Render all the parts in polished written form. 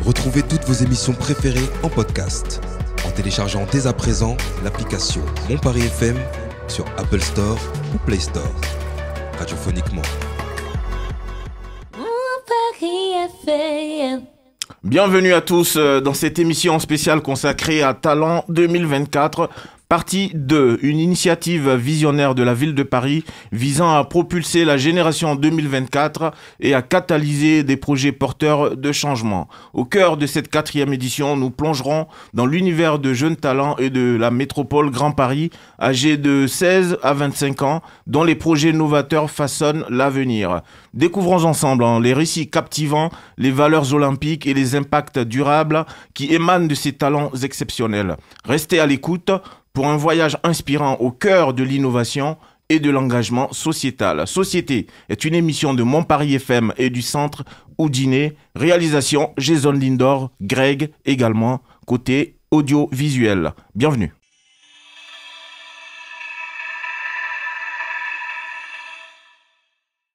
Retrouvez toutes vos émissions préférées en podcast en téléchargeant dès à présent l'application Mon Paris FM sur Apple Store ou Play Store. Radiophoniquement. Mon Paris FM. Bienvenue à tous dans cette émission spéciale consacrée à Talent 2024. Partie 2, une initiative visionnaire de la ville de Paris visant à propulser la génération 2024 et à catalyser des projets porteurs de changement. Au cœur de cette 4e édition, nous plongerons dans l'univers de jeunes talents et de la métropole Grand Paris, âgés de 16 à 25 ans, dont les projets novateurs façonnent l'avenir. Découvrons ensemble les récits captivants, les valeurs olympiques et les impacts durables qui émanent de ces talents exceptionnels. Restez à l'écoute pour un voyage inspirant au cœur de l'innovation et de l'engagement sociétal. Société est une émission de Mon Paris FM et du Centre Oudiné. Réalisation Jason Lindor, Greg également, côté audiovisuel. Bienvenue.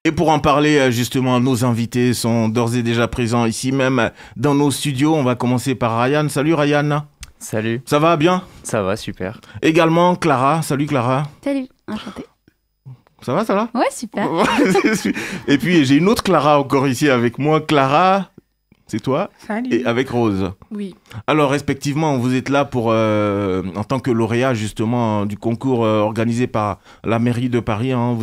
Et pour en parler, justement, nos invités sont d'ores et déjà présents ici même dans nos studios. On va commencer par Ryan. Salut Ryan. Salut. Ça va bien? Ça va, super. Également Clara. Salut Clara. Salut, enchantée. Ça va, ça va? Ouais, super. Et puis j'ai une autre Clara encore ici avec moi. Clara, c'est toi? Salut. Et avec Rose. Oui. Alors respectivement, vous êtes là pour en tant que lauréat justement du concours organisé par la mairie de Paris. Hein,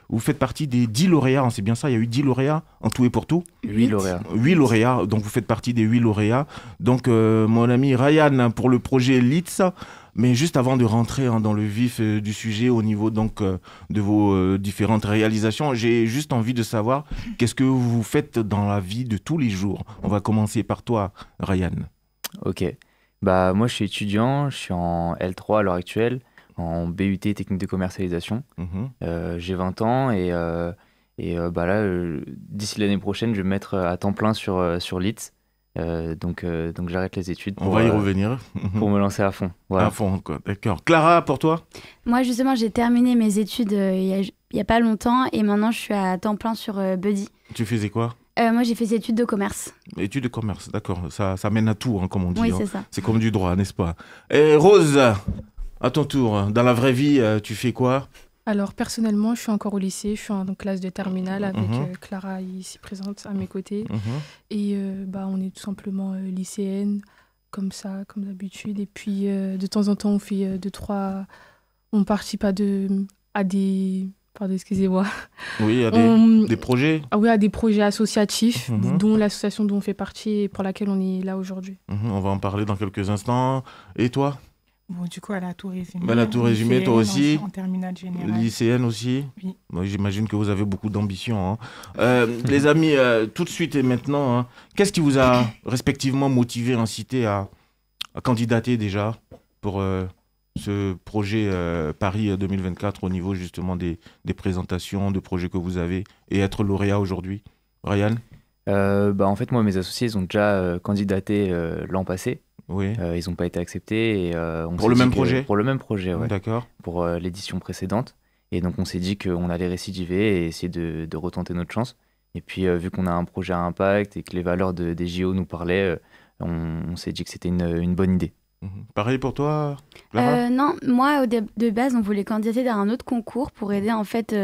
vous faites partie des 10 lauréats, hein, c'est bien ça? Il y a eu 10 lauréats en tout et pour tout? 8 lauréats. 8 lauréats, donc vous faites partie des 8 lauréats. Donc mon ami Ryan pour le projet LITS. Mais juste avant de rentrer dans le vif du sujet au niveau donc de vos différentes réalisations, j'ai juste envie de savoir qu'est-ce que vous faites dans la vie de tous les jours. On va commencer par toi, Ryan. Ok. Bah moi je suis étudiant, je suis en L3 à l'heure actuelle, en BUT technique de commercialisation. J'ai 20 ans et bah là d'ici l'année prochaine je vais me mettre à temps plein sur LITS. Donc j'arrête les études On va y revenir. Pour me lancer à fond. Voilà. À fond, quoi. D'accord. Clara, pour toi? Moi, justement, j'ai terminé mes études il y a pas longtemps et maintenant, je suis à temps plein sur Buddy. Tu faisais quoi? Moi, j'ai fait des études de commerce. Études de commerce, d'accord. Ça mène à tout, hein, comme on dit. Oui, hein. c'est ça. C'est comme du droit, n'est-ce pas? Et Rose, à ton tour, dans la vraie vie, tu fais quoi? Alors, personnellement, je suis encore au lycée. Je suis en classe de terminale avec Clara ici présente à mes côtés. Et on est tout simplement lycéenne, comme ça, comme d'habitude. Et puis, de temps en temps, on fait on participe à des... Pardon, excusez-moi. Oui, des projets. Ah oui, à des projets associatifs, dont l'association dont on fait partie et pour laquelle on est là aujourd'hui. On va en parler dans quelques instants. Et toi? Bon, du coup, elle a tout résumé. Elle a tout résumé, toi aussi? En terminale générale. Lycéenne aussi? Oui. Moi, j'imagine que vous avez beaucoup d'ambition. Hein. Les amis, tout de suite et maintenant, hein, qu'est-ce qui vous a respectivement motivé, incité à candidater déjà pour ce projet Paris 2024 au niveau justement des présentations, de projets que vous avez et être lauréat aujourd'hui? Ryan? En fait, moi, mes associés, ils ont déjà candidaté l'an passé. Oui. Ils n'ont pas été acceptés. Et, pour le même projet? Pour le même projet, ouais. D'accord. Pour l'édition précédente. Et donc, on s'est dit qu'on allait récidiver et essayer de retenter notre chance. Et puis, vu qu'on a un projet à impact et que les valeurs des JO nous parlaient, on s'est dit que c'était une bonne idée. Pareil pour toi, Clara? Non, moi, de base, on voulait candidater à un autre concours pour aider en fait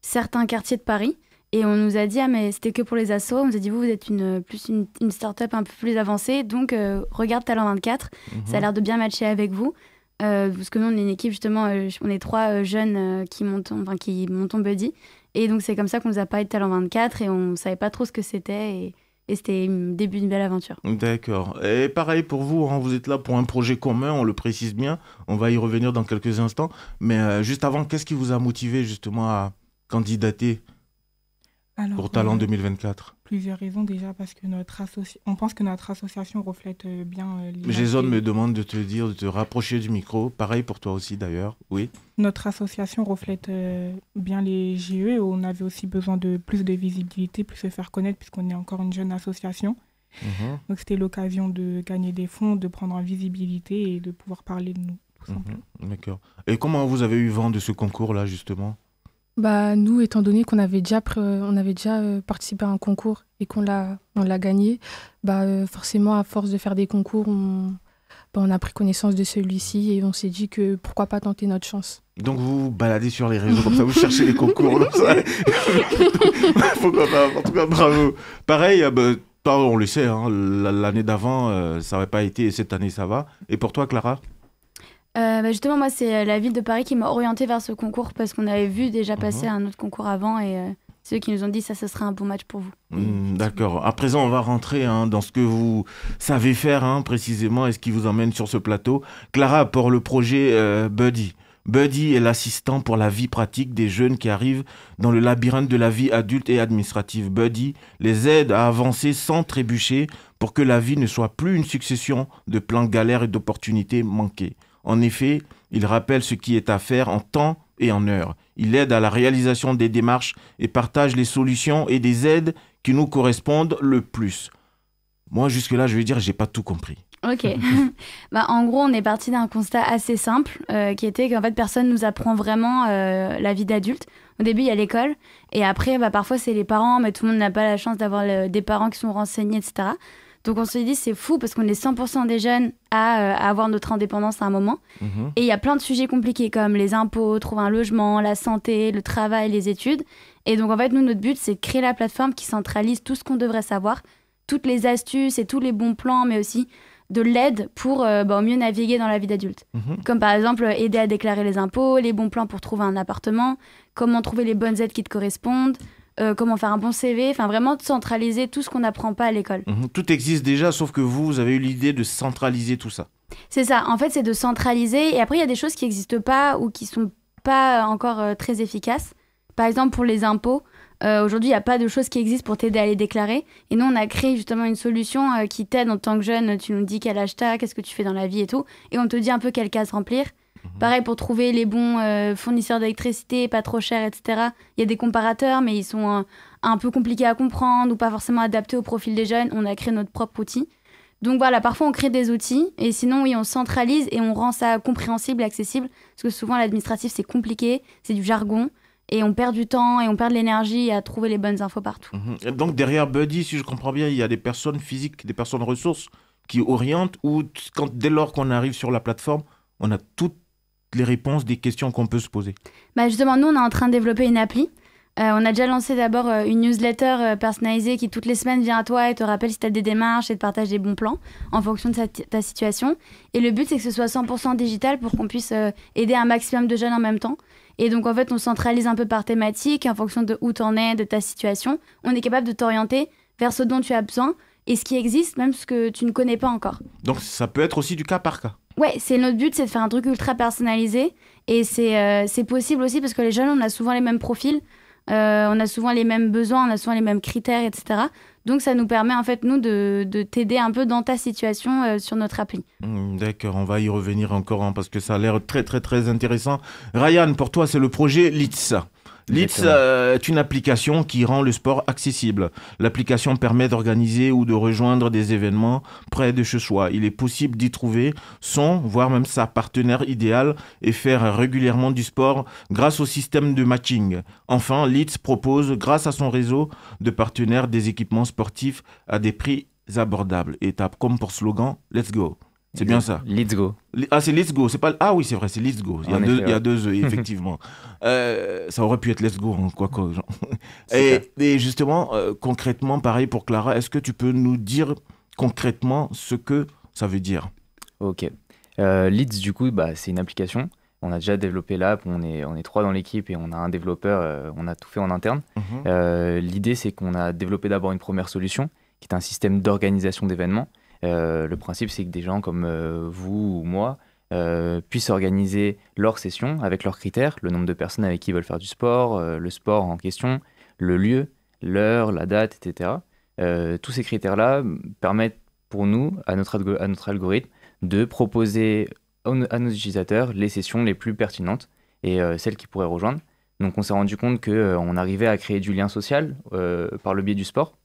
certains quartiers de Paris. Et on nous a dit, mais c'était que pour les assos. On nous a dit, vous êtes une start-up un peu plus avancée, donc regarde Talent 24. Ça a l'air de bien matcher avec vous. Parce que nous, on est une équipe, justement, on est 3 jeunes qui montons Buddy. Et donc, c'est comme ça qu'on nous a parlé de Talent 24 et on ne savait pas trop ce que c'était. Et c'était le début d'une belle aventure. D'accord. Et pareil pour vous, hein, vous êtes là pour un projet commun, on le précise bien. On va y revenir dans quelques instants. Mais juste avant, qu'est-ce qui vous a motivé justement à candidater pour Talent 2024? Plusieurs raisons déjà, parce que on pense que notre association reflète bien l'image. Jason me demande de te rapprocher du micro. Pareil pour toi aussi d'ailleurs, oui. Notre association reflète bien les GE et on avait aussi besoin de plus de visibilité, plus se faire connaître puisqu'on est encore une jeune association. Donc c'était l'occasion de gagner des fonds, de prendre en visibilité et de pouvoir parler de nous, tout simplement. D'accord. Et comment vous avez eu vent de ce concours-là justement? Bah, nous, étant donné qu'on avait déjà, participé à un concours et on l'a gagné, bah, forcément, à force de faire des concours, on a pris connaissance de celui-ci et on s'est dit que pourquoi pas tenter notre chance. Donc vous vous baladez sur les réseaux comme ça, vous cherchez les concours. Pourquoi pas, en tout cas, bravo. Pareil, on le sait, hein, l'année d'avant, ça n'aurait pas été, et cette année, ça va. Et pour toi, Clara? Justement, moi, c'est la ville de Paris qui m'a orientée vers ce concours parce qu'on avait vu déjà passer un autre concours avant et c'est eux qui nous ont dit ça, ce serait un bon match pour vous. D'accord. À présent, on va rentrer dans ce que vous savez faire précisément et ce qui vous emmène sur ce plateau. Clara, pour le projet Buddy. Buddy est l'assistant pour la vie pratique des jeunes qui arrivent dans le labyrinthe de la vie adulte et administrative. Buddy les aide à avancer sans trébucher pour que la vie ne soit plus une succession de plans galères et d'opportunités manquées. En effet, il rappelle ce qui est à faire en temps et en heure. Il aide à la réalisation des démarches et partage les solutions et des aides qui nous correspondent le plus. Moi, jusque-là, je vais dire, j'ai pas tout compris. Ok. En gros, on est parti d'un constat assez simple qui était qu'en fait, personne nous apprend vraiment la vie d'adulte. Au début, il y a l'école et après, parfois, c'est les parents, mais tout le monde n'a pas la chance d'avoir des parents qui sont renseignés, etc. Donc, on se dit, c'est fou parce qu'on est 100% des jeunes à avoir notre indépendance à un moment. Et il y a plein de sujets compliqués comme les impôts, trouver un logement, la santé, le travail, les études. Et donc, en fait, nous, notre but, c'est de créer la plateforme qui centralise tout ce qu'on devrait savoir, toutes les astuces et tous les bons plans, mais aussi de l'aide pour au mieux naviguer dans la vie d'adulte. Comme par exemple aider à déclarer les impôts, les bons plans pour trouver un appartement, comment trouver les bonnes aides qui te correspondent, comment faire un bon CV, enfin vraiment centraliser tout ce qu'on n'apprend pas à l'école. Tout existe déjà, sauf que vous avez eu l'idée de centraliser tout ça. C'est ça, en fait c'est de centraliser et après il y a des choses qui n'existent pas ou qui ne sont pas encore très efficaces. Par exemple pour les impôts, aujourd'hui, il n'y a pas de choses qui existent pour t'aider à les déclarer. Et nous, on a créé justement une solution qui t'aide en tant que jeune. Tu nous dis quel âge t'as, qu'est-ce que tu fais dans la vie et tout. Et on te dit un peu quelle case remplir. Pareil, pour trouver les bons fournisseurs d'électricité, pas trop chers, etc. Il y a des comparateurs, mais ils sont un peu compliqués à comprendre ou pas forcément adaptés au profil des jeunes. On a créé notre propre outil. Donc voilà, parfois on crée des outils et sinon, oui, on centralise et on rend ça compréhensible et accessible. Parce que souvent, l'administratif, c'est compliqué, c'est du jargon. Et on perd du temps et on perd de l'énergie à trouver les bonnes infos partout. Donc derrière Buddy, si je comprends bien, il y a des personnes physiques, des personnes ressources qui orientent ou dès lors qu'on arrive sur la plateforme, on a toutes les réponses des questions qu'on peut se poser. Justement, nous, on est en train de développer une appli. On a déjà lancé d'abord une newsletter personnalisée qui toutes les semaines vient à toi et te rappelle si tu as des démarches et te partage des bons plans en fonction de ta situation. Et le but, c'est que ce soit 100% digital pour qu'on puisse aider un maximum de jeunes en même temps. Et donc, en fait, on centralise un peu par thématique en fonction de où tu en es, de ta situation. On est capable de t'orienter vers ce dont tu as besoin et ce qui existe, même ce que tu ne connais pas encore. Donc, ça peut être aussi du cas par cas. Ouais, c'est notre but, c'est de faire un truc ultra personnalisé. Et c'est possible aussi parce que les jeunes, on a souvent les mêmes profils. On a souvent les mêmes besoins, on a souvent les mêmes critères, etc. Donc, ça nous permet, en fait, nous, de t'aider un peu dans ta situation sur notre appli. D'accord, on va y revenir encore parce que ça a l'air très, très, très intéressant. Ryan, pour toi, c'est le projet LITS. LITS est une application qui rend le sport accessible. L'application permet d'organiser ou de rejoindre des événements près de chez soi. Il est possible d'y trouver son, voire même sa partenaire idéale et faire régulièrement du sport grâce au système de matching. Enfin, LITS propose, grâce à son réseau de partenaires, des équipements sportifs à des prix abordables. Et t'as comme pour slogan, let's go. C'est bien ça. Let's go. Ah, c'est let's go. C'est pas... Ah oui, c'est vrai, c'est let's go. Il y a deux effectivement. Ça aurait pu être let's go, quoi que. Et justement, concrètement, pareil pour Clara, est-ce que tu peux nous dire concrètement ce que ça veut dire? Ok. Leads, du coup, c'est une application. On a déjà développé l'app, on est 3 dans l'équipe et on a un développeur, on a tout fait en interne. L'idée, c'est qu'on a développé d'abord une première solution, qui est un système d'organisation d'événements. Le principe, c'est que des gens comme vous ou moi puissent organiser leurs sessions avec leurs critères, le nombre de personnes avec qui ils veulent faire du sport, le sport en question, le lieu, l'heure, la date, etc. Tous ces critères-là permettent pour nous, à notre algorithme, de proposer à nos utilisateurs les sessions les plus pertinentes et celles qu'ils pourraient rejoindre. Donc on s'est rendu compte qu'on arrivait à créer du lien social par le biais du sport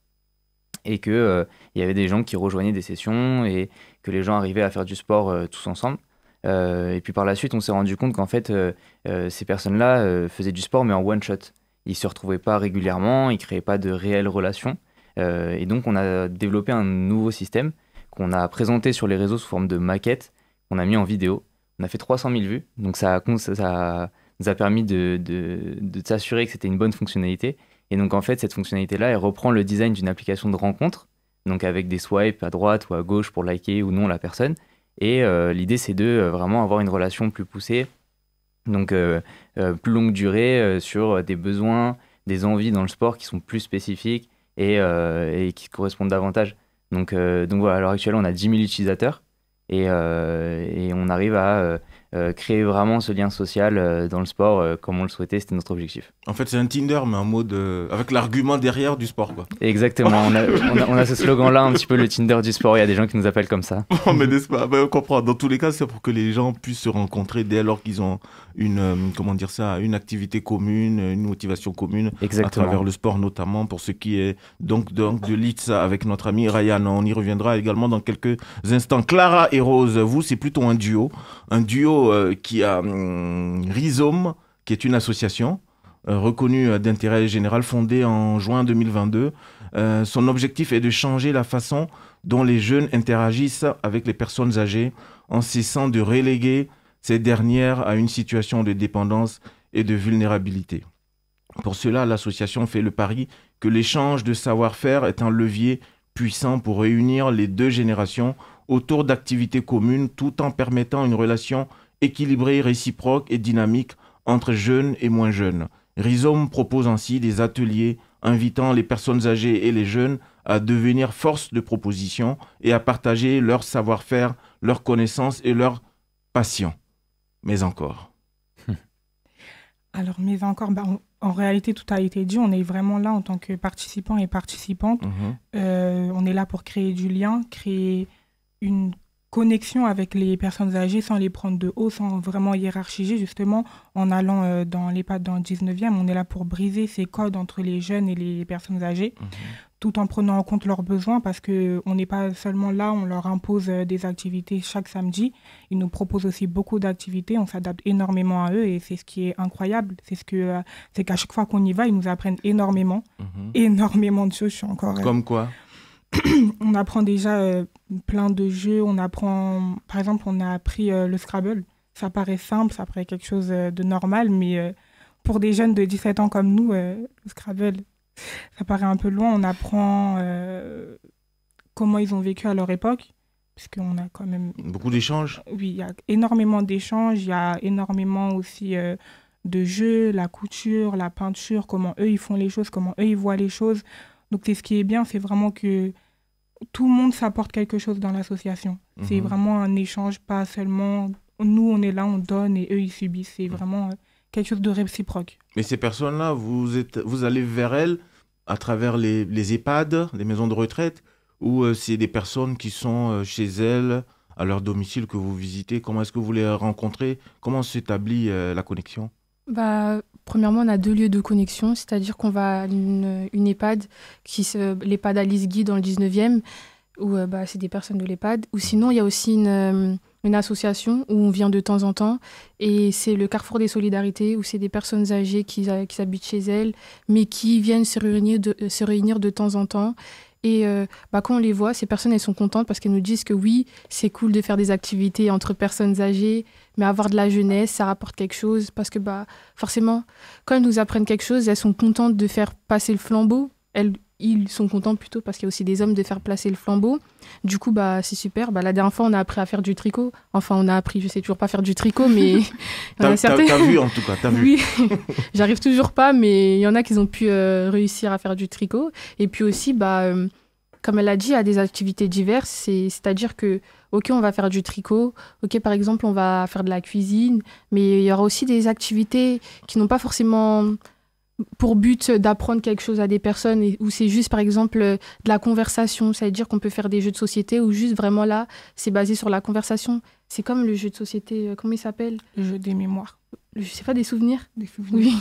et qu'il y avait des gens qui rejoignaient des sessions et que les gens arrivaient à faire du sport tous ensemble. Et puis par la suite, on s'est rendu compte qu'en fait, ces personnes-là faisaient du sport, mais en one-shot. Ils ne se retrouvaient pas régulièrement, ils ne créaient pas de réelles relations. Et donc, on a développé un nouveau système qu'on a présenté sur les réseaux sous forme de maquette, qu'on a mis en vidéo. On a fait 300 000 vues, donc ça nous a permis de s'assurer que c'était une bonne fonctionnalité. Et donc, en fait, cette fonctionnalité-là, elle reprend le design d'une application de rencontre, donc avec des swipes à droite ou à gauche pour liker ou non la personne. Et l'idée, c'est de vraiment avoir une relation plus poussée, donc plus longue durée sur des besoins, des envies dans le sport qui sont plus spécifiques et qui correspondent davantage. Donc voilà, à l'heure actuelle, on a 10 000 utilisateurs et on arrive à créer vraiment ce lien social dans le sport comme on le souhaitait, c'était notre objectif. En fait, c'est un Tinder, mais en mode avec l'argument derrière du sport, quoi. Exactement, on a ce slogan-là, un petit peu le Tinder du sport. Il y a des gens qui nous appellent comme ça. Oh, mais n'est-ce pas? On comprend. Dans tous les cas, c'est pour que les gens puissent se rencontrer dès lors qu'ils ont une activité commune, une motivation commune. Exactement. À travers le sport, notamment pour ce qui est donc de l'ITSA avec notre ami Ryan. On y reviendra également dans quelques instants. Clara et Rose, vous, c'est plutôt un duo qui a Rhizome, qui est une association reconnue d'intérêt général fondée en juin 2022. Son objectif est de changer la façon dont les jeunes interagissent avec les personnes âgées en cessant de reléguer ces dernières à une situation de dépendance et de vulnérabilité. Pour cela, l'association fait le pari que l'échange de savoir-faire est un levier puissant pour réunir les deux générations autour d'activités communes tout en permettant une relation équilibrée, réciproque et dynamique entre jeunes et moins jeunes. Rhizome propose ainsi des ateliers invitant les personnes âgées et les jeunes à devenir force de proposition et à partager leur savoir-faire, leurs connaissances et leurs passions. Mais encore. Alors, en réalité, tout a été dit. On est vraiment là en tant que participants et participantes. On est là pour créer du lien, créer une connexion avec les personnes âgées sans les prendre de haut, sans vraiment hiérarchiser. Justement, en allant dans l'EHPAD dans le 19e, on est là pour briser ces codes entre les jeunes et les personnes âgées, tout en prenant en compte leurs besoins, parce qu'on n'est pas seulement là, on leur impose des activités chaque samedi. Ils nous proposent aussi beaucoup d'activités, on s'adapte énormément à eux et c'est ce qui est incroyable. C'est qu'à chaque fois qu'on y va, ils nous apprennent énormément de choses. Je suis encore... Comme quoi? On apprend déjà plein de jeux. Par exemple, on a appris le Scrabble. Ça paraît simple, ça paraît quelque chose de normal, mais pour des jeunes de 17 ans comme nous, le Scrabble, ça paraît un peu loin. On apprend comment ils ont vécu à leur époque, puisqu'on a quand même... Beaucoup d'échanges? Oui, il y a énormément d'échanges. Il y a énormément aussi de jeux, la couture, la peinture, comment eux, ils font les choses, comment eux, ils voient les choses. Donc, ce qui est bien, c'est vraiment que tout le monde s'apporte quelque chose dans l'association. C'est vraiment un échange, pas seulement nous, on est là, on donne et eux, ils subissent. C'est vraiment quelque chose de réciproque. Mais ces personnes-là, vous allez vers elles à travers les EHPAD, les maisons de retraite, ou c'est des personnes qui sont chez elles, à leur domicile que vous visitez? Comment est-ce que vous les rencontrez? Comment s'établit la connexion? Premièrement, on a 2 lieux de connexion, c'est-à-dire qu'on va à une EHPAD, l'EHPAD Alice Guy dans le 19e, où c'est des personnes de l'EHPAD. Ou sinon, il y a aussi une association où on vient de temps en temps, et c'est le Carrefour des Solidarités, où c'est des personnes âgées qui habitent chez elles, mais qui viennent se réunir de temps en temps. Et quand on les voit, ces personnes, elles sont contentes parce qu'elles nous disent que oui, c'est cool de faire des activités entre personnes âgées, mais avoir de la jeunesse, ça rapporte quelque chose. Parce que forcément, quand elles nous apprennent quelque chose, elles sont contentes de faire passer le flambeau. Ils sont contents plutôt parce qu'il y a aussi des hommes de faire passer le flambeau. Du coup, c'est super. La dernière fois, on a appris à faire du tricot. Enfin, on a appris, je sais toujours pas faire du tricot, mais... T'as vu en tout cas, t'as vu. Oui, j'arrive toujours pas, mais il y en a qui ont pu réussir à faire du tricot. Et puis aussi, comme elle a dit, il y a des activités diverses. C'est-à-dire que, OK, on va faire du tricot. OK, par exemple, on va faire de la cuisine. Mais il y aura aussi des activités qui n'ont pas forcément pour but d'apprendre quelque chose à des personnes, où c'est juste, par exemple, de la conversation. C'est-à-dire qu'on peut faire des jeux de société où juste vraiment là, c'est basé sur la conversation. C'est comme le jeu de société, comment il s'appelle? Le jeu des mémoires. Je sais pas, des souvenirs? Des souvenirs. Oui.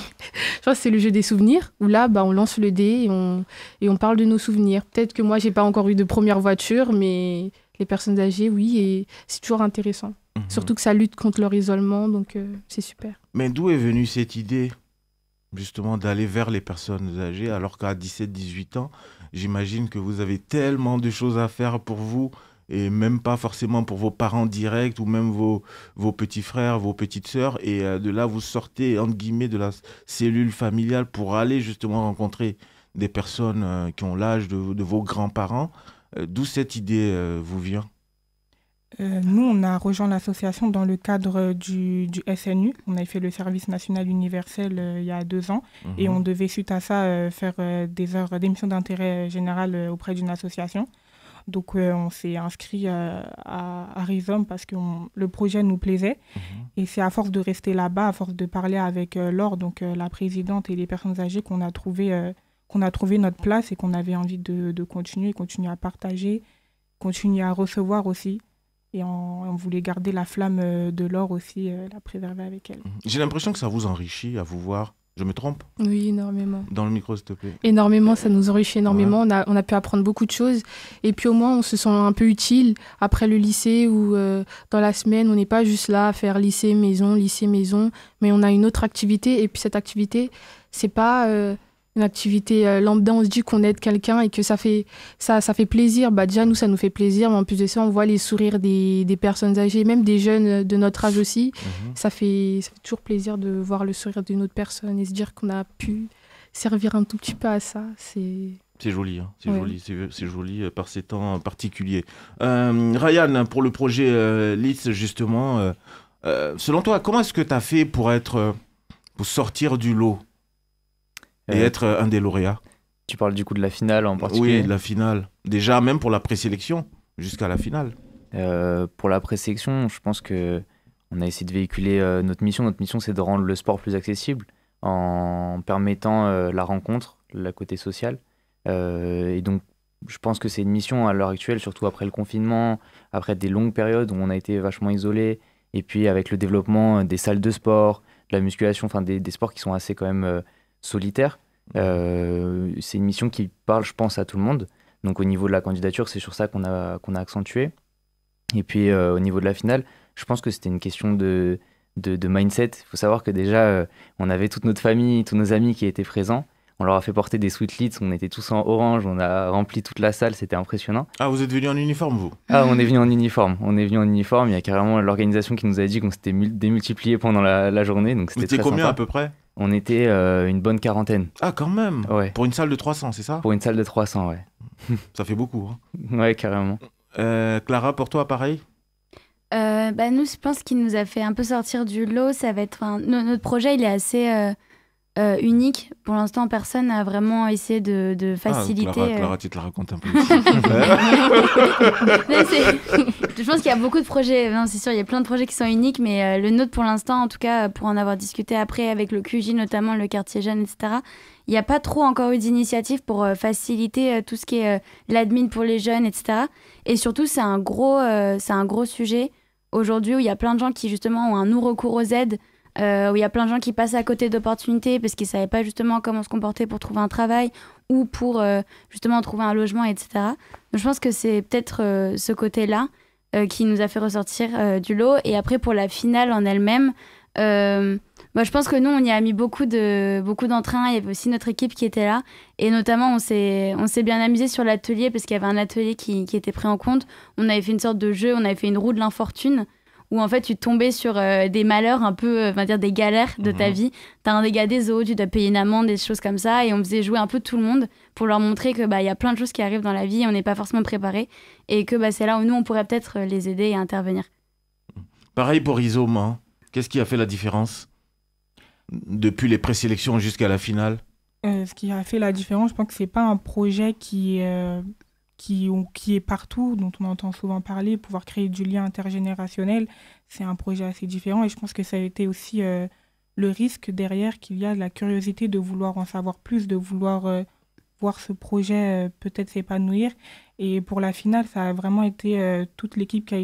Je crois que c'est le jeu des souvenirs, où là, on lance le dé et on parle de nos souvenirs. Peut-être que moi, j'ai pas encore eu de première voiture, mais les personnes âgées, oui, et c'est toujours intéressant. Surtout que ça lutte contre leur isolement, donc c'est super. Mais d'où est venue cette idée, justement, d'aller vers les personnes âgées, alors qu'à 17-18 ans, j'imagine que vous avez tellement de choses à faire pour vous, et même pas forcément pour vos parents directs, ou même vos petits frères, vos petites sœurs, et de là, vous sortez, entre guillemets, de la cellule familiale pour aller justement rencontrer des personnes qui ont l'âge de vos grands-parents. D'où cette idée vous vient? Nous, on a rejoint l'association dans le cadre du SNU. On avait fait le service national universel il y a 2 ans. Et on devait, suite à ça, faire des missions d'intérêt général auprès d'une association. Donc, on s'est inscrit à Rhizome parce que le projet nous plaisait. Et c'est à force de rester là-bas, à force de parler avec Laure, donc la présidente, et les personnes âgées, qu'on a trouvé notre place et qu'on avait envie de continuer à partager, continuer à recevoir aussi. Et on voulait garder la flamme de Laure aussi, la préserver avec elle. J'ai l'impression que ça vous enrichit à vous voir. Je me trompe? Oui, énormément. Dans le micro, s'il te plaît. Énormément, ça nous enrichit énormément. Ouais. On a pu apprendre beaucoup de choses. Et puis au moins, on se sent un peu utile après le lycée ou dans la semaine. On n'est pas juste là à faire lycée, maison, mais on a une autre activité. Et puis cette activité, c'est pas une activité lambda. On se dit qu'on aide quelqu'un et que ça fait plaisir. Bah, déjà, nous, ça nous fait plaisir. Mais en plus de ça, on voit les sourires des personnes âgées, même des jeunes de notre âge aussi. Ça fait toujours plaisir de voir le sourire d'une autre personne et se dire qu'on a pu servir un tout petit peu à ça. C'est joli, hein. Ouais. C'est joli par ces temps particuliers. Ryan, pour le projet LITS, justement, selon toi, comment est-ce que tu as fait pour sortir du lot et être un des lauréats? Tu parles du coup de la finale en particulier? Oui, de la finale. Déjà, même pour la présélection, jusqu'à la finale. Pour la présélection, je pense qu'on a essayé de véhiculer notre mission. Notre mission, c'est de rendre le sport plus accessible en permettant la rencontre, le côté social. Et donc, je pense que c'est une mission à l'heure actuelle, surtout après le confinement, après des longues périodes où on a été vachement isolés, et puis avec le développement des salles de sport, de la musculation, enfin des sports qui sont assez quand même solitaires. C'est une mission qui parle, je pense, à tout le monde. Donc au niveau de la candidature, c'est sur ça qu'on a accentué. Et puis au niveau de la finale, je pense que c'était une question de mindset. Il faut savoir que déjà, on avait toute notre famille, tous nos amis qui étaient présents. On leur a fait porter des sweatlits, on était tous en orange, on a rempli toute la salle, c'était impressionnant. Ah, vous êtes venus en uniforme, vous? Ah, on est venu en uniforme. Il y a carrément l'organisation qui nous a dit qu'on s'était démultiplié pendant la journée. Donc c'était très combien sympa. à peu près? On était une bonne quarantaine. Ah, quand même. Ouais. Pour une salle de 300, c'est ça? Pour une salle de 300, ouais. Ça fait beaucoup, hein. Ouais, carrément. Clara, pour toi, pareil? Nous, je pense qu'il nous a fait un peu sortir du lot. Ça va être notre projet, il est assez unique. Pour l'instant, personne n'a vraiment essayé de faciliter. Clara, tu te la racontes un peu. Je pense qu'il y a beaucoup de projets. Non, c'est sûr, il y a plein de projets qui sont uniques, mais le nôtre, pour l'instant, en tout cas, pour en avoir discuté après avec le QJ, notamment le quartier jeune, etc., il n'y a pas trop encore eu d'initiative pour faciliter tout ce qui est l'admin pour les jeunes, etc. Et surtout, c'est un gros sujet aujourd'hui où il y a plein de gens qui, justement, ont un non-recours aux aides, où il y a plein de gens qui passent à côté d'opportunités parce qu'ils ne savaient pas justement comment se comporter pour trouver un travail ou pour justement trouver un logement, etc. Donc je pense que c'est peut-être ce côté-là qui nous a fait ressortir du lot. Et après, pour la finale en elle-même, je pense que nous, on y a mis beaucoup d'entrain. Il y avait aussi notre équipe qui était là. Et notamment, on s'est bien amusé sur l'atelier parce qu'il y avait un atelier qui était pris en compte. On avait fait une sorte de jeu, on avait fait une roue de l'infortune où en fait tu tombais sur des malheurs un peu, on va dire des galères de ta vie. T'as un dégât des eaux, tu dois payer une amende, des choses comme ça. Et on faisait jouer un peu tout le monde pour leur montrer que y a plein de choses qui arrivent dans la vie et on n'est pas forcément préparé. Et que c'est là où nous, on pourrait peut-être les aider et intervenir. Pareil pour Rhizome, hein. Qu'est-ce qui a fait la différence depuis les présélections jusqu'à la finale? Ce qui a fait la différence, je pense que c'est pas un projet qui est partout, dont on entend souvent parler, pouvoir créer du lien intergénérationnel. C'est un projet assez différent et je pense que ça a été aussi le risque derrière qu'il y a de la curiosité de vouloir en savoir plus, de vouloir voir ce projet peut-être s'épanouir. Et pour la finale, ça a vraiment été toute l'équipe qui a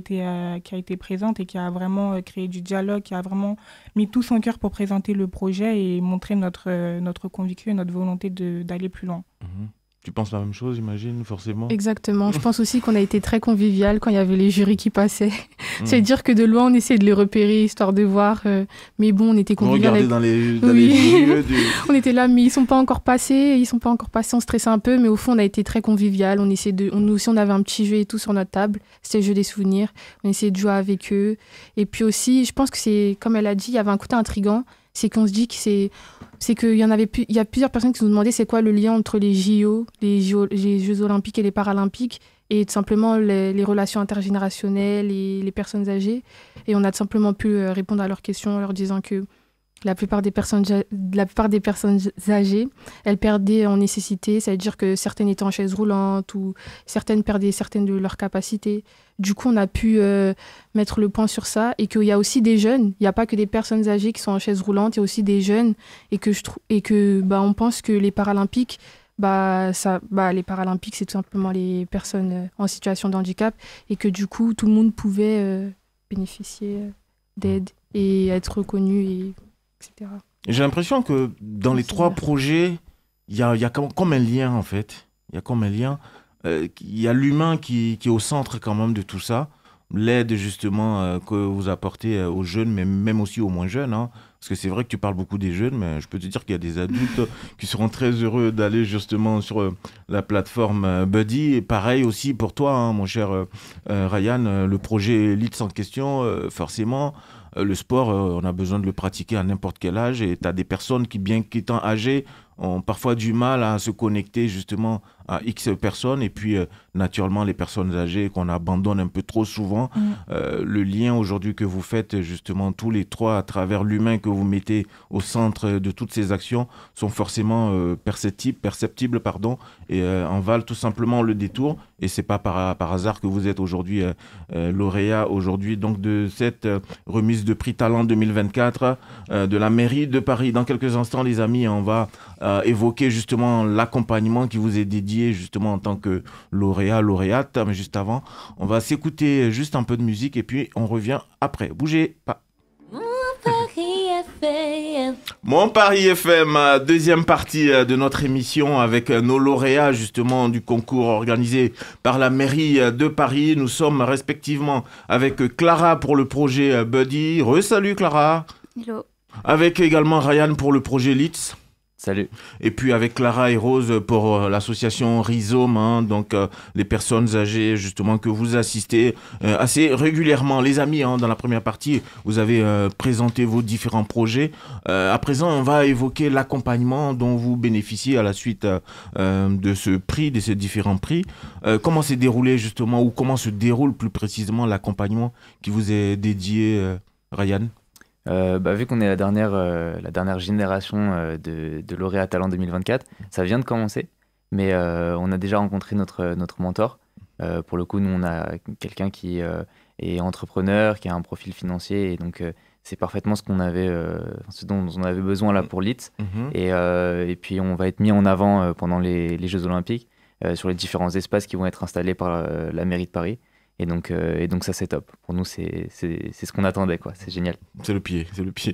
été présente et qui a vraiment créé du dialogue, qui a vraiment mis tout son cœur pour présenter le projet et montrer notre conviction et notre volonté d'aller plus loin. Tu penses la même chose, j'imagine, forcément? Exactement. Je pense aussi qu'on a été très convivial quand il y avait les jurys qui passaient. C'est-à-dire que de loin, on essayait de les repérer, histoire de voir. Mais bon, on était convivial. On regardait dans les jurys. On était là, mais ils sont pas encore passés. On stressait un peu, mais au fond, on a été très convivial. Nous aussi, on avait un petit jeu et tout sur notre table. C'était le jeu des souvenirs. On essayait de jouer avec eux. Et puis aussi, je pense que c'est, comme elle a dit, il y avait un côté intriguant. C'est qu'on se dit que qu'il y a plusieurs personnes qui nous demandaient c'est quoi le lien entre les JO, les Jeux Olympiques et les Paralympiques, et tout simplement les relations intergénérationnelles et les personnes âgées. Et on a tout simplement pu répondre à leurs questions en leur disant que la plupart des personnes âgées, elles perdaient en nécessité, c'est-à-dire que certaines étaient en chaise roulante ou certaines perdaient certaines de leurs capacités. Du coup, on a pu mettre le point sur ça et qu'il y a aussi des jeunes. Il n'y a pas que des personnes âgées qui sont en chaise roulante, il y a aussi des jeunes on pense que les Paralympiques, les Paralympiques, c'est tout simplement les personnes en situation de handicap et que du coup, tout le monde pouvait bénéficier d'aide et être reconnu, etc. J'ai l'impression que dans les trois projets, il y a comme un lien, en fait. Il y a comme un lien. Il y a l'humain qui est au centre quand même de tout ça. L'aide justement que vous apportez aux jeunes, mais même aussi aux moins jeunes. Hein. Parce que c'est vrai que tu parles beaucoup des jeunes, mais je peux te dire qu'il y a des adultes qui seront très heureux d'aller justement sur la plateforme Buddy. Et pareil aussi pour toi, hein, mon cher Ryan, le projet Leads en question, forcément. Le sport, on a besoin de le pratiquer à n'importe quel âge. Et tu as des personnes qui, bien qu'étant âgées, ont parfois du mal à se connecter justement à X personnes. Et puis, naturellement, les personnes âgées qu'on abandonne un peu trop souvent. Le lien aujourd'hui que vous faites, justement, tous les trois, à travers l'humain que vous mettez au centre de toutes ces actions, sont forcément perceptibles, et en valent tout simplement le détour. Et c'est pas par hasard que vous êtes aujourd'hui lauréat aujourd'hui donc de cette remise de prix Talent 2024 de la mairie de Paris. Dans quelques instants, les amis, on va évoquer justement l'accompagnement qui vous est dédié justement en tant que lauréate. Mais juste avant, on va s'écouter juste un peu de musique et puis on revient après. Bougez pas. Mon Paris FM, deuxième partie de notre émission avec nos lauréats justement du concours organisé par la mairie de Paris. Nous sommes respectivement avec Clara pour le projet Buddy. Salut Clara. Hello. Avec également Ryan pour le projet Leads. Salut. Et puis avec Clara et Rose pour l'association Rhizome, hein, donc les personnes âgées justement que vous assistez assez régulièrement. Les amis, hein, dans la première partie, vous avez présenté vos différents projets. À présent, on va évoquer l'accompagnement dont vous bénéficiez à la suite de ce prix, de ces différents prix. Comment s'est déroulé justement, ou comment se déroule plus précisément l'accompagnement qui vous est dédié, Ryan ? Vu qu'on est la dernière génération de lauréats Talent 2024, ça vient de commencer, mais on a déjà rencontré notre mentor. Pour le coup, nous, on a quelqu'un qui est entrepreneur, qui a un profil financier, et donc c'est parfaitement ce dont on avait besoin là pour Leads. Et puis, on va être mis en avant pendant les Jeux Olympiques sur les différents espaces qui vont être installés par la mairie de Paris. Et donc ça, c'est top. Pour nous, c'est ce qu'on attendait, quoi. C'est génial. C'est le pied.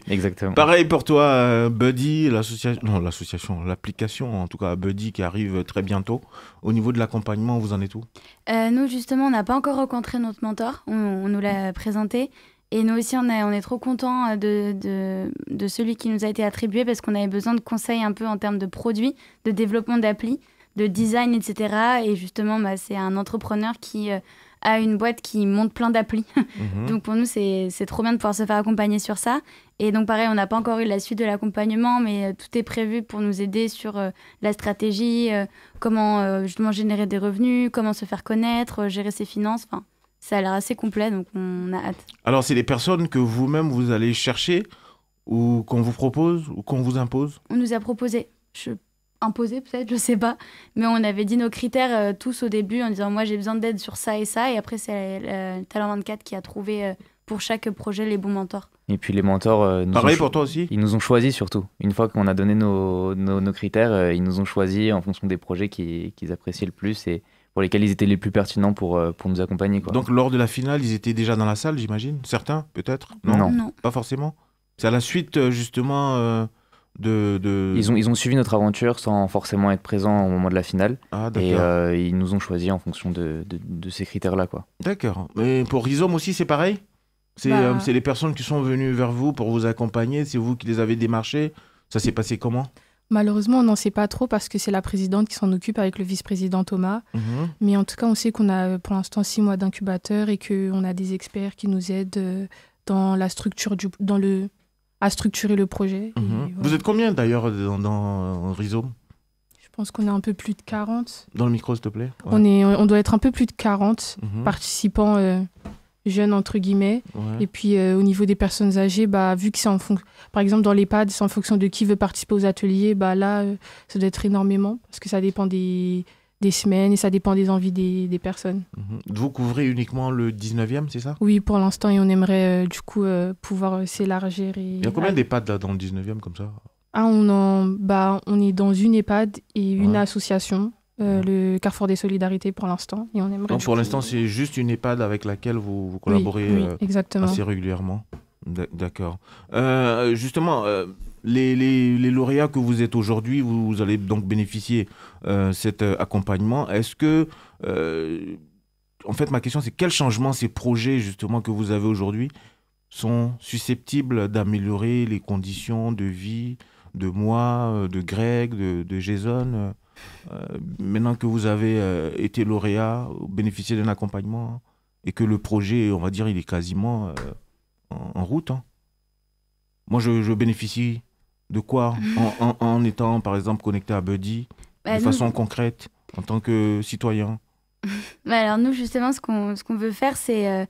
Exactement. Pareil pour toi, Buddy, l'application, en tout cas Buddy, qui arrive très bientôt. Au niveau de l'accompagnement, vous en êtes où ? Nous, justement, on n'a pas encore rencontré notre mentor. On nous l'a présenté. Et nous aussi, on est trop contents de celui qui nous a été attribué parce qu'on avait besoin de conseils un peu en termes de produits, de développement d'appli, de design, etc. Et justement, c'est un entrepreneur qui a une boîte qui monte plein d'applis. Donc pour nous, c'est trop bien de pouvoir se faire accompagner sur ça. Et donc pareil, on n'a pas encore eu la suite de l'accompagnement, mais tout est prévu pour nous aider sur la stratégie, comment justement générer des revenus, comment se faire connaître, gérer ses finances. Enfin, ça a l'air assez complet, donc on a hâte. Alors, c'est des personnes que vous-même, vous allez chercher ou qu'on vous propose ou qu'on vous impose ? On nous a proposé. Imposé peut-être, je sais pas, mais on avait dit nos critères tous au début en disant moi j'ai besoin d'aide sur ça et ça, et après c'est Talent 24 qui a trouvé pour chaque projet les bons mentors. Et puis les mentors pareil pour toi aussi. Ils nous ont choisis surtout. Une fois qu'on a donné nos critères, ils nous ont choisis en fonction des projets qu'ils appréciaient le plus et pour lesquels ils étaient les plus pertinents pour nous accompagner, quoi. Donc lors de la finale, ils étaient déjà dans la salle, j'imagine ? Certains, peut-être ? Non. Pas forcément ? C'est à la suite justement Ils ont suivi notre aventure sans forcément être présents au moment de la finale. Ah, d'accord. Et ils nous ont choisis en fonction de ces critères-là, quoi. D'accord. Mais pour Rhizome aussi, c'est pareil? C'est les personnes qui sont venues vers vous pour vous accompagner, c'est vous qui les avez démarchés. Ça s'est passé comment? Malheureusement, on n'en sait pas trop parce que c'est la présidente qui s'en occupe avec le vice-président Thomas. Mais en tout cas, on sait qu'on a pour l'instant 6 mois d'incubateur et qu'on a des experts qui nous aident dans la structure à structurer le projet. Et voilà. Vous êtes combien d'ailleurs dans Rhizome? Je pense qu'on est un peu plus de 40. Dans le micro, s'il te plaît. Ouais. On doit être un peu plus de 40 participants jeunes, entre guillemets. Ouais. Et puis, au niveau des personnes âgées, vu que c'est par exemple, dans l'EHPAD, c'est en fonction de qui veut participer aux ateliers, là, ça doit être énormément parce que ça dépend des semaines et ça dépend des envies des personnes. Vous couvrez uniquement le 19e, c'est ça? Oui, pour l'instant, et on aimerait du coup pouvoir s'élargir. Il y a combien d'EHPAD là dans le 19e comme ça? On est dans une EHPAD et une association, le Carrefour des Solidarités pour l'instant. Et on aimerait. Donc pour l'instant, c'est juste une EHPAD avec laquelle vous collaborez exactement. assez régulièrement. D'accord. Justement, les lauréats que vous êtes aujourd'hui, vous allez donc bénéficier cet accompagnement. Est-ce que, en fait, ma question, c'est quels changements ces projets justement que vous avez aujourd'hui sont susceptibles d'améliorer les conditions de vie de moi, de Greg, de Jason, maintenant que vous avez été lauréat, bénéficié d'un accompagnement et que le projet, on va dire, il est quasiment en route. Moi, je bénéficie de quoi en étant, par exemple, connecté à Buddy de façon concrète en tant que citoyen? Alors nous, justement, ce qu'on veut faire, c'est...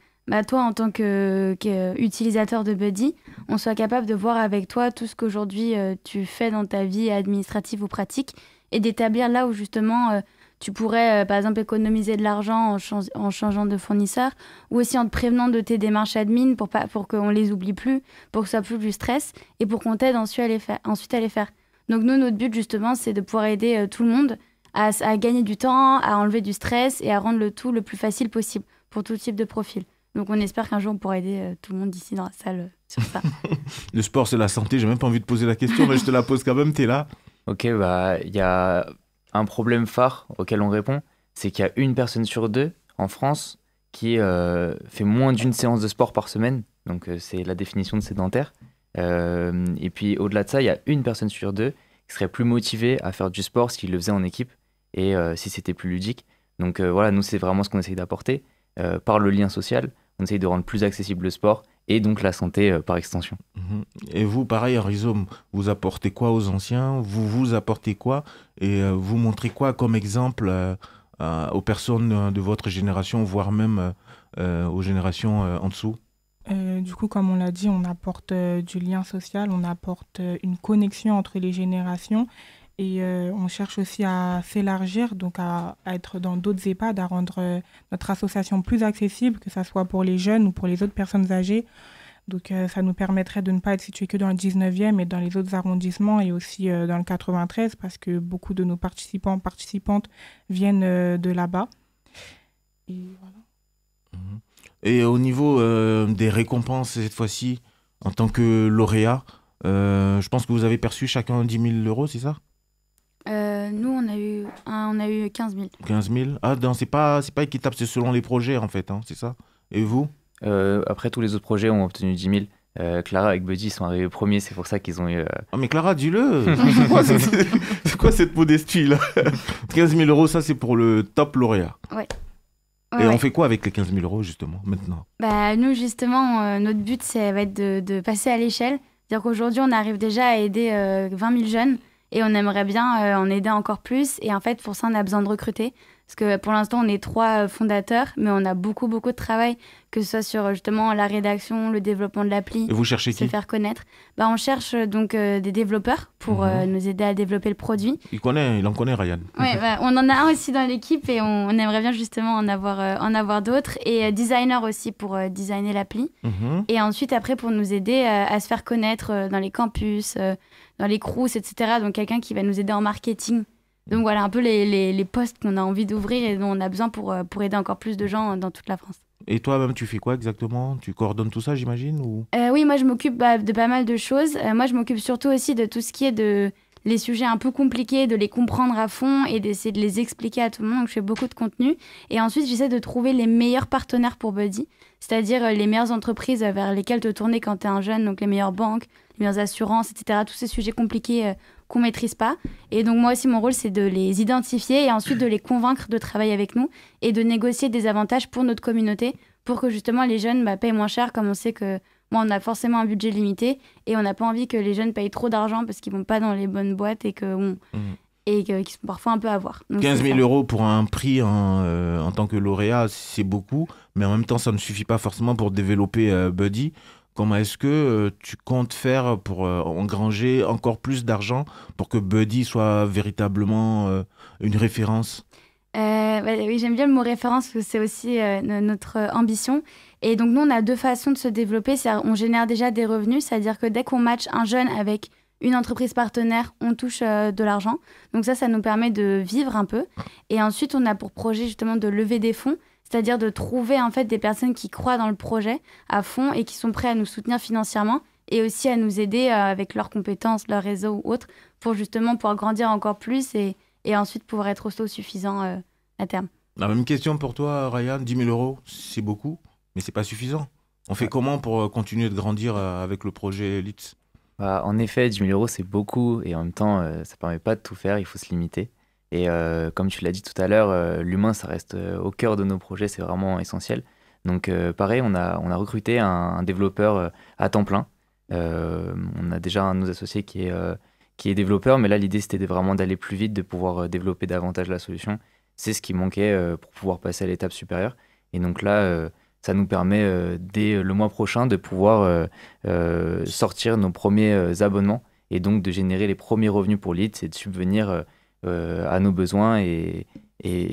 toi, en tant qu'utilisateur de Buddy, on soit capable de voir avec toi tout ce qu'aujourd'hui tu fais dans ta vie administrative ou pratique et d'établir là où justement tu pourrais, par exemple, économiser de l'argent en changeant de fournisseur ou aussi en te prévenant de tes démarches admin pour qu'on les oublie plus, pour que ce soit plus du stress et pour qu'on t'aide ensuite à les faire. Donc nous, notre but justement, c'est de pouvoir aider tout le monde à gagner du temps, à enlever du stress et à rendre le tout le plus facile possible pour tout type de profil. Donc on espère qu'un jour on pourra aider tout le monde ici dans la salle sur ça. Le sport c'est la santé, j'ai même pas envie de poser la question, mais je te la pose quand même, t'es là. Ok, il y a un problème phare auquel on répond, c'est qu'il y a une personne sur deux en France qui fait moins d'une séance de sport par semaine, donc c'est la définition de sédentaire. Et puis au-delà de ça, il y a une personne sur deux qui serait plus motivée à faire du sport s'il le faisait en équipe et si c'était plus ludique. Donc voilà, nous c'est vraiment ce qu'on essaye d'apporter par le lien social. On essaye de rendre plus accessible le sport et donc la santé par extension. Et vous, pareil, à Rhizome, vous apportez quoi aux anciens? Vous apportez quoi? Et vous montrez quoi comme exemple aux personnes de votre génération, voire même aux générations en dessous? Du coup, comme on l'a dit, on apporte du lien social, on apporte une connexion entre les générations. Et on cherche aussi à s'élargir, donc à être dans d'autres EHPAD, à rendre notre association plus accessible, que ce soit pour les jeunes ou pour les autres personnes âgées. Donc ça nous permettrait de ne pas être situés que dans le 19e et dans les autres arrondissements et aussi dans le 93 parce que beaucoup de nos participantes viennent de là-bas. Et voilà. Et au niveau des récompenses cette fois-ci, en tant que lauréat, je pense que vous avez perçu chacun 10 000 €, c'est ça? Nous, on a eu 15 000. 15 000? Ah non, c'est pas équitable, c'est selon les projets en fait, c'est ça? Et vous? Après, tous les autres projets ont obtenu 10 000. Clara avec Buddy sont arrivés premiers, c'est pour ça qu'ils ont eu... Ah mais Clara, dis-le. C'est quoi cette modestie là? 15 000 €, ça c'est pour le top lauréat. Ouais. Et on fait quoi avec les 15 000 € justement maintenant? Nous justement, notre but ça va être de passer à l'échelle. C'est-à-dire qu'aujourd'hui on arrive déjà à aider 20 000 jeunes et on aimerait bien en aider encore plus. Et en fait pour ça on a besoin de recruter. Parce que pour l'instant, on est 3 fondateurs, mais on a beaucoup de travail, que ce soit sur justement la rédaction, le développement de l'appli. Et vous cherchez qui? Se faire connaître. On cherche donc des développeurs pour nous aider à développer le produit. Il en connaît Ryan. Ouais, on en a un aussi dans l'équipe et on aimerait bien justement en avoir d'autres. Et designer aussi pour designer l'appli. Et ensuite, après, pour nous aider à se faire connaître dans les campus, dans les crous, etc. Donc quelqu'un qui va nous aider en marketing. Donc voilà un peu les postes qu'on a envie d'ouvrir et dont on a besoin pour aider encore plus de gens dans toute la France. Et toi-même, tu fais quoi exactement? Tu coordonnes tout ça, j'imagine ou... Oui, moi, je m'occupe de pas mal de choses. Moi, je m'occupe surtout aussi de tout ce qui est de les sujets un peu compliqués, de les comprendre à fond et d'essayer de les expliquer à tout le monde. Donc, je fais beaucoup de contenu. Et ensuite, j'essaie de trouver les meilleurs partenaires pour Buddy, c'est-à-dire les meilleures entreprises vers lesquelles te tourner quand tu es un jeune, donc les meilleures banques, les meilleures assurances, etc. Tous ces sujets compliqués qu'on ne maîtrise pas. Et donc, moi aussi, mon rôle, c'est de les identifier et ensuite de les convaincre de travailler avec nous et de négocier des avantages pour notre communauté pour que justement les jeunes payent moins cher, comme on sait que moi, on a forcément un budget limité et on n'a pas envie que les jeunes payent trop d'argent parce qu'ils ne vont pas dans les bonnes boîtes et qu'ils sont parfois un peu à voir. Donc, 15 000 euros pour un prix en tant que lauréat, c'est beaucoup, mais en même temps, ça ne suffit pas forcément pour développer Buddy. Comment est-ce que tu comptes faire pour engranger encore plus d'argent pour que Buddy soit véritablement une référence? Oui, j'aime bien le mot référence parce que c'est aussi notre ambition. Et donc, nous, on a deux façons de se développer. On génère déjà des revenus, c'est-à-dire que dès qu'on matche un jeune avec une entreprise partenaire, on touche de l'argent. Donc ça nous permet de vivre un peu. Et ensuite, on a pour projet justement de lever des fonds, c'est-à-dire de trouver en fait des personnes qui croient dans le projet à fond et qui sont prêts à nous soutenir financièrement et aussi à nous aider avec leurs compétences, leur réseau ou autre, pour justement pouvoir grandir encore plus et ensuite pouvoir être autosuffisant à terme. La même question pour toi, Ryan. 10 000 euros, c'est beaucoup, mais c'est pas suffisant. On fait comment pour continuer de grandir avec le projet Litz? En effet, 10 000 euros, c'est beaucoup et en même temps, ça permet pas de tout faire, il faut se limiter. Et comme tu l'as dit tout à l'heure, l'humain, ça reste au cœur de nos projets, c'est vraiment essentiel. Donc pareil, on a recruté un développeur à temps plein. On a déjà un de nos associés qui est développeur, mais là, l'idée, c'était vraiment d'aller plus vite, de pouvoir développer davantage la solution. C'est ce qui manquait pour pouvoir passer à l'étape supérieure. Et donc là, ça nous permet, dès le mois prochain, de pouvoir sortir nos premiers abonnements et donc de générer les premiers revenus pour Litz et de subvenir à nos besoins et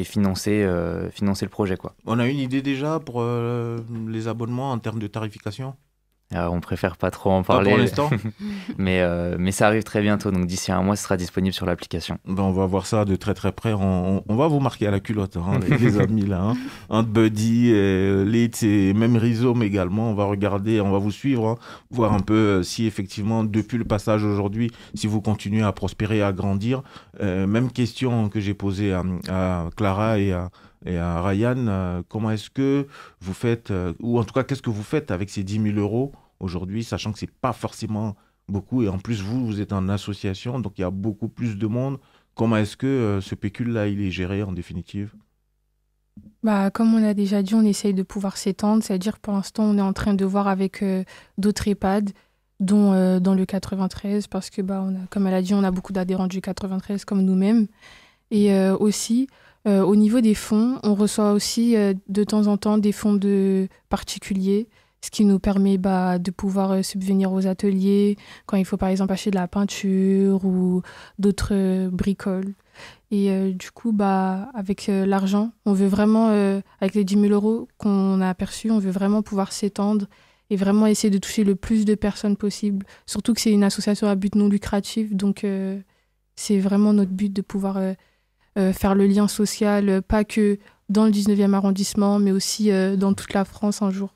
financer le projet, quoi. On a une idée déjà pour les abonnements en termes de tarification? On préfère pas trop en parler. Pas pour l'instant. mais ça arrive très bientôt, donc d'ici un mois, ce sera disponible sur l'application. Ben, on va voir ça de très très près. On va vous marquer à la culotte, hein, les amis là. Hein. Entre Buddy, Litz et même Rhizome également. On va regarder, on va vous suivre, hein, voir un peu si effectivement, depuis le passage aujourd'hui, si vous continuez à prospérer, à grandir. Même question que j'ai posée à Clara et à Ryan. Comment est-ce que vous faites, ou en tout cas, qu'est-ce que vous faites avec ces 10 000 euros aujourd'hui, sachant que ce n'est pas forcément beaucoup, et en plus, vous êtes en association, donc il y a beaucoup plus de monde. Comment est-ce que ce pécule-là, il est géré en définitive? Comme on l'a déjà dit, on essaye de pouvoir s'étendre, c'est-à-dire pour l'instant, on est en train de voir avec d'autres EHPAD, dont dans le 93, parce que, comme elle a dit, on a beaucoup d'adhérents du 93 comme nous-mêmes. Et aussi, au niveau des fonds, on reçoit aussi de temps en temps des fonds de particuliers, ce qui nous permet de pouvoir subvenir aux ateliers quand il faut par exemple acheter de la peinture ou d'autres bricoles. Et du coup, avec l'argent, on veut vraiment, avec les 10 000 euros qu'on a perçus, on veut vraiment pouvoir s'étendre et vraiment essayer de toucher le plus de personnes possible. Surtout que c'est une association à but non lucratif, donc c'est vraiment notre but de pouvoir faire le lien social, pas que dans le 19e arrondissement, mais aussi dans toute la France un jour.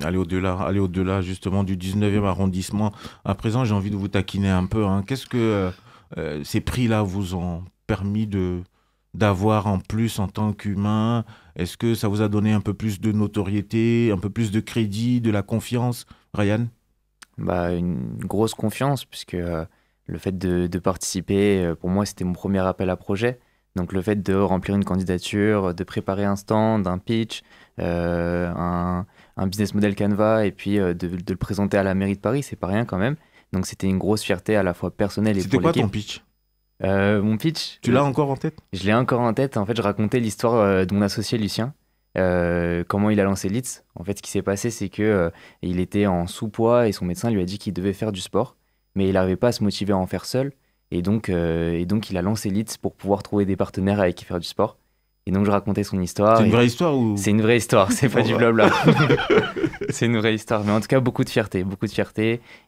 Aller au-delà justement du 19e arrondissement. À présent, j'ai envie de vous taquiner un peu. Hein. Qu'est-ce que ces prix-là vous ont permis d'avoir en plus en tant qu'humain? Est-ce que ça vous a donné un peu plus de notoriété, un peu plus de crédit, de la confiance, Ryan? Une grosse confiance, puisque le fait de participer, pour moi, c'était mon premier appel à projet. Donc le fait de remplir une candidature, de préparer un stand, un pitch, un business model Canva et puis de le présenter à la mairie de Paris, c'est pas rien quand même. Donc c'était une grosse fierté à la fois personnelle et pour l'équipe. C'était quoi ton pitch? Mon pitch? Tu l'as encore en tête? Je l'ai encore en tête. En fait, je racontais l'histoire de mon associé Lucien, comment il a lancé Litz. En fait, ce qui s'est passé, c'est que il était en sous-poids et son médecin lui a dit qu'il devait faire du sport, mais il n'arrivait pas à se motiver à en faire seul. Et donc, il a lancé Litz pour pouvoir trouver des partenaires avec qui faire du sport. Et donc, je racontais son histoire. C'est une vraie histoire ou... C'est une vraie histoire, c'est pas du blabla. C'est une vraie histoire. Mais en tout cas, beaucoup de fierté.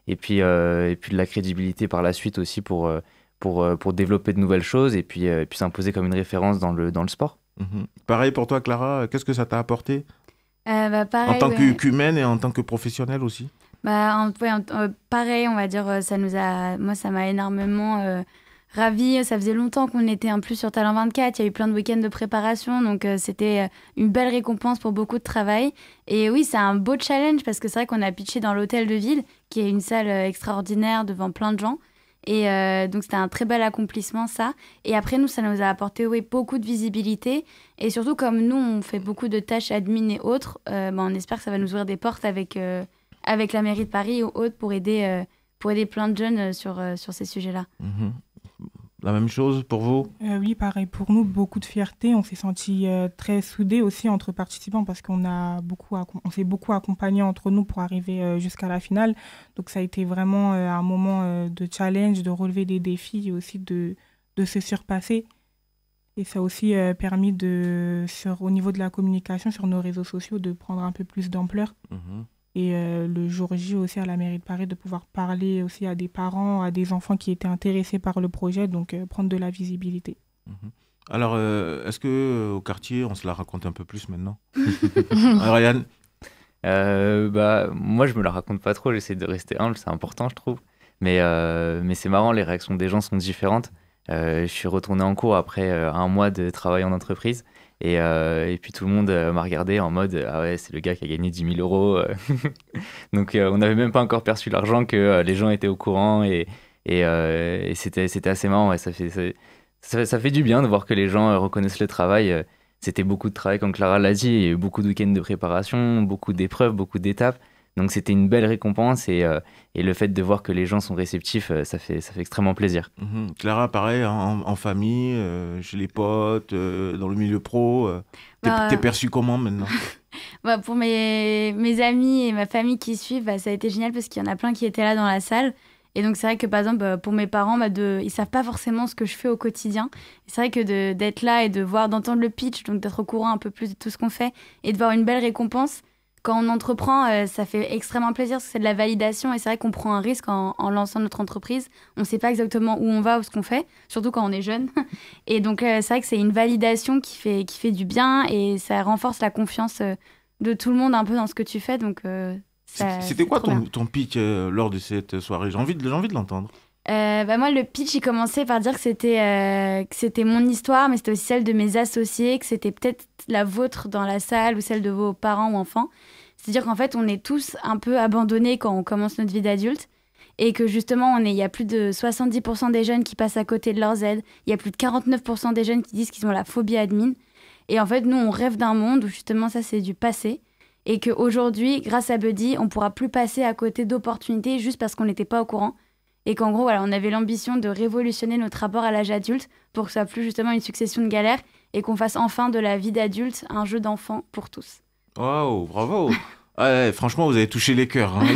Et puis de la crédibilité par la suite aussi pour développer de nouvelles choses et puis s'imposer comme une référence dans le sport. Pareil pour toi, Clara, qu'est-ce que ça t'a apporté? Pareil, En tant qu'humaine et en tant que professionnelle aussi? Pareil, on va dire, moi, ça m'a énormément ravie. Ça faisait longtemps qu'on était en plus sur Talent 24. Il y a eu plein de week-ends de préparation, donc c'était une belle récompense pour beaucoup de travail. Et oui, c'est un beau challenge parce que c'est vrai qu'on a pitché dans l'hôtel de ville, qui est une salle extraordinaire devant plein de gens. Et donc, c'était un très bel accomplissement, ça. Et après, nous, ça nous a apporté beaucoup de visibilité. Et surtout, comme nous, on fait beaucoup de tâches admin et autres, on espère que ça va nous ouvrir des portes avec la mairie de Paris ou autres pour aider plein de jeunes sur ces sujets-là. Mmh. La même chose pour vous? Oui, pareil. Pour nous, beaucoup de fierté. On s'est sentis très soudés aussi entre participants parce qu'on s'est beaucoup accompagnés entre nous pour arriver jusqu'à la finale. Donc, ça a été vraiment un moment de challenge, de relever des défis et aussi de se surpasser. Et ça a aussi permis au niveau de la communication sur nos réseaux sociaux de prendre un peu plus d'ampleur. Mmh. Et le jour J aussi à la mairie de Paris, de pouvoir parler aussi à des parents, à des enfants qui étaient intéressés par le projet, donc prendre de la visibilité. Mmh. Alors, est-ce qu'au quartier, on se la raconte un peu plus maintenant? Ryan? Moi, je me la raconte pas trop, j'essaie de rester humble, c'est important, je trouve. Mais c'est marrant, les réactions des gens sont différentes. Je suis retourné en cours après un mois de travail en entreprise. Et puis tout le monde m'a regardé en mode « Ah ouais, c'est le gars qui a gagné 10 000 euros. » Donc on n'avait même pas encore perçu l'argent que les gens étaient au courant. Et c'était assez marrant. Ouais, ça fait du bien de voir que les gens reconnaissent le travail. C'était beaucoup de travail, comme Clara l'a dit. Il y a eu beaucoup de week-ends de préparation, beaucoup d'épreuves, beaucoup d'étapes. Donc c'était une belle récompense et le fait de voir que les gens sont réceptifs, ça fait extrêmement plaisir. Mmh. Clara, pareil, en famille, chez les potes, dans le milieu pro, t'es perçue comment maintenant? Pour mes amis et ma famille qui suivent, ça a été génial parce qu'il y en a plein qui étaient là dans la salle. Et donc c'est vrai que par exemple pour mes parents, ils savent pas forcément ce que je fais au quotidien. Et c'est vrai que d'être là et d'entendre le pitch, donc d'être au courant un peu plus de tout ce qu'on fait et de voir une belle récompense. Quand on entreprend, ça fait extrêmement plaisir parce que c'est de la validation et c'est vrai qu'on prend un risque en lançant notre entreprise. On ne sait pas exactement où on va ou ce qu'on fait, surtout quand on est jeune. Et donc, c'est vrai que c'est une validation qui fait du bien et ça renforce la confiance de tout le monde un peu dans ce que tu fais. Donc, c'était quoi ton pitch lors de cette soirée? J'ai envie de l'entendre. Moi, le pitch, il commençait par dire que c'était mon histoire, mais c'était aussi celle de mes associés, que c'était peut-être la vôtre dans la salle ou celle de vos parents ou enfants. C'est-à-dire qu'en fait, on est tous un peu abandonnés quand on commence notre vie d'adulte et que justement, il y a plus de 70% des jeunes qui passent à côté de leurs aides. Il y a plus de 49% des jeunes qui disent qu'ils ont la phobie admin. Et en fait, nous, on rêve d'un monde où justement ça, c'est du passé. Et qu'aujourd'hui, grâce à Buddy, on ne pourra plus passer à côté d'opportunités juste parce qu'on n'était pas au courant. Et qu'en gros, voilà, on avait l'ambition de révolutionner notre rapport à l'âge adulte pour que ce soit plus justement une succession de galères et qu'on fasse enfin de la vie d'adulte un jeu d'enfant pour tous. Waouh, bravo. Ouais, franchement, vous avez touché les cœurs. Hein.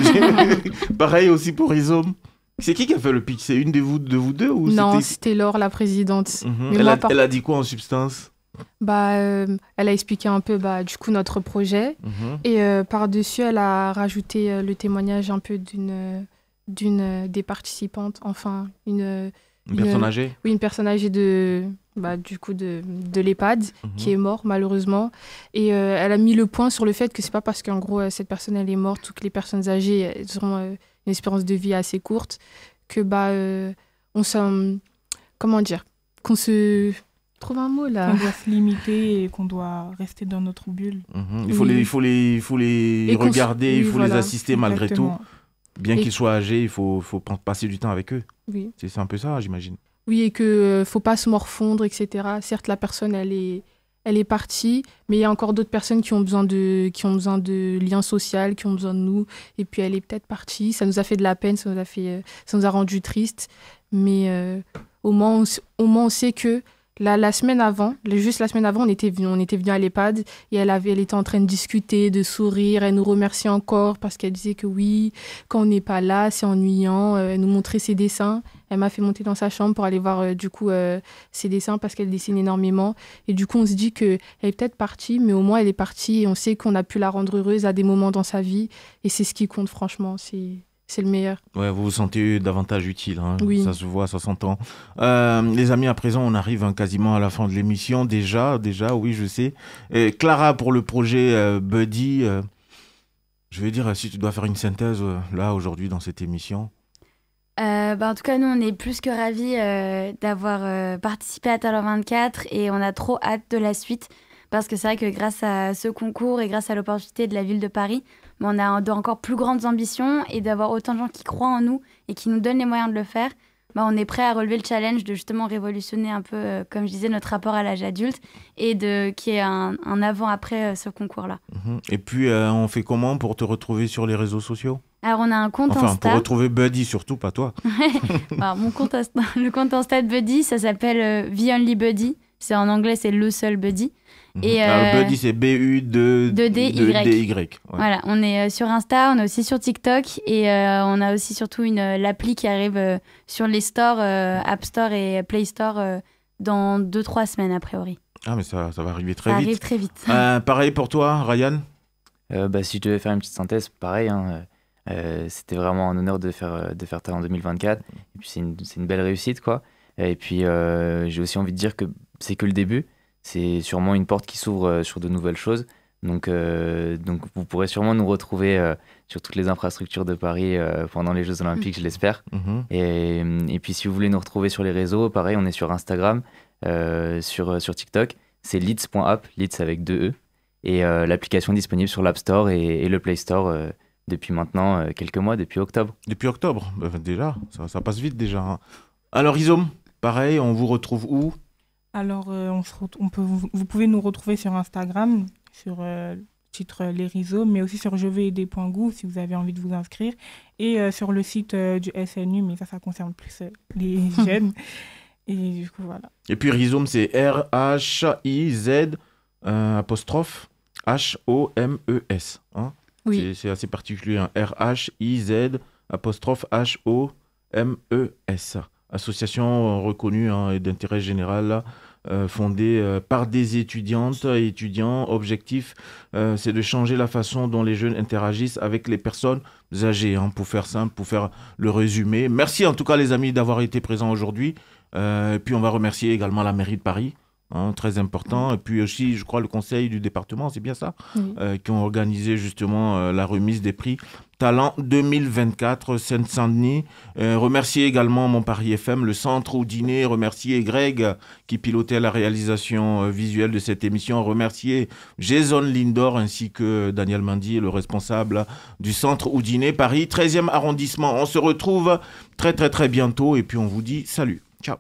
Pareil aussi pour Rhizome. C'est qui a fait le pitch? C'est une de vous deux ou Non, c'était Laure, la présidente. Mm-hmm. Elle a dit quoi en substance? Elle a expliqué un peu du coup notre projet. Mm-hmm. Et par-dessus, elle a rajouté le témoignage un peu d'une des participantes, enfin une personne âgée. Oui, une personne âgée de l'EHPAD qui est mort malheureusement. Et elle a mis le point sur le fait que c'est pas parce qu'en gros cette personne elle est morte ou que les personnes âgées elles auront une espérance de vie assez courte que qu'on se trouve un mot là. Qu'on doit se limiter et qu'on doit rester dans notre bulle. Il faut les regarder, il faut les assister malgré tout. Bien qu'ils soient âgés, il faut passer du temps avec eux. Oui. C'est un peu ça, j'imagine. Oui, et qu'il ne faut pas se morfondre, etc. Certes, la personne, elle est partie, mais il y a encore d'autres personnes qui ont besoin de liens sociaux, qui ont besoin de nous. Et puis, elle est peut-être partie. Ça nous a fait de la peine, ça nous a rendu tristes. Mais au moins, on sait que la semaine avant, on était venu à l'EHPAD et elle était en train de discuter, de sourire. Elle nous remerciait encore parce qu'elle disait que oui, quand on n'est pas là, c'est ennuyant. Elle nous montrait ses dessins. Elle m'a fait monter dans sa chambre pour aller voir ses dessins parce qu'elle dessine énormément. Et du coup, on se dit qu'elle est peut-être partie, mais au moins elle est partie et on sait qu'on a pu la rendre heureuse à des moments dans sa vie. Et c'est ce qui compte, franchement. c'est le meilleur. Ouais, vous vous sentez davantage utile, hein. Oui. Ça se voit, ça s'entend. Les amis, à présent, on arrive quasiment à la fin de l'émission. Déjà, oui, je sais. Et Clara, pour le projet Buddy, je vais dire, si tu dois faire une synthèse, là, aujourd'hui, dans cette émission. En tout cas, nous, on est plus que ravis d'avoir participé à Talent 24 et on a trop hâte de la suite parce que c'est vrai que grâce à ce concours et grâce à l'opportunité de la ville de Paris, on a d'encore plus grandes ambitions et d'avoir autant de gens qui croient en nous et qui nous donnent les moyens de le faire. On est prêt à relever le challenge de justement révolutionner un peu, comme je disais, notre rapport à l'âge adulte et qu'il y ait un avant-après ce concours-là. Et puis, on fait comment pour te retrouver sur les réseaux sociaux ? Alors, on a un compte Enfin, Insta. pour retrouver Buddy, surtout, pas toi. Mon compte Insta, le compte Insta de Buddy, ça s'appelle The Only Buddy. C'est en anglais, c'est le seul Buddy. Et alors, Buddy, c'est B-U-D-Y. Ouais. Voilà, on est sur Insta, on est aussi sur TikTok et on a aussi surtout l'appli qui arrive sur les stores, App Store et Play Store dans 2-3 semaines a priori. Ah, mais ça va arriver très vite. Ça vite. arrive très vite. Pareil pour toi, Ryan ? Si je devais faire une petite synthèse, pareil, hein, c'était vraiment un honneur de faire Talent 2024. Et puis c'est une belle réussite, quoi. Et puis j'ai aussi envie de dire que c'est que le début. C'est sûrement une porte qui s'ouvre sur de nouvelles choses. Donc vous pourrez sûrement nous retrouver sur toutes les infrastructures de Paris pendant les Jeux Olympiques, je l'espère. Et puis si vous voulez nous retrouver sur les réseaux, pareil, on est sur Instagram, sur TikTok. C'est leeds.app, Leeds avec 2 E. Et l'application est disponible sur l'App Store et le Play Store depuis maintenant quelques mois, depuis octobre. Depuis octobre, déjà, ça passe vite déjà. Hein. Alors Isome, pareil, on vous retrouve où ? Alors, vous pouvez nous retrouver sur Instagram, sur le titre Les Rhizomes, mais aussi sur jeveuxaider.gouv si vous avez envie de vous inscrire, et sur le site du SNU, mais ça concerne plus les jeunes. Et du coup, voilà. Et puis Rhizome, c'est R-H-I-Z apostrophe H-O-M-E-S. Hein, oui. C'est assez particulier. Hein. R-H-I-Z apostrophe H-O-M-E-S. Association reconnue et d'intérêt général, fondée par des étudiantes et étudiants. Objectif, c'est de changer la façon dont les jeunes interagissent avec les personnes âgées. Hein, pour faire simple, pour faire le résumé. Merci en tout cas les amis d'avoir été présents aujourd'hui. Et puis on va remercier également la mairie de Paris. Hein, très important. Et puis aussi, je crois, le conseil du département, c'est bien ça, qui ont organisé justement la remise des prix Talent 2024 Seine-Saint-Denis. Remercier également Mon Paris FM, le centre Houdinier. Remercier Greg qui pilotait la réalisation visuelle de cette émission. Remercier Jason Lindor ainsi que Daniel Mandy, le responsable du centre Houdinier Paris, 13e arrondissement. On se retrouve très très très bientôt et puis on vous dit salut. Ciao.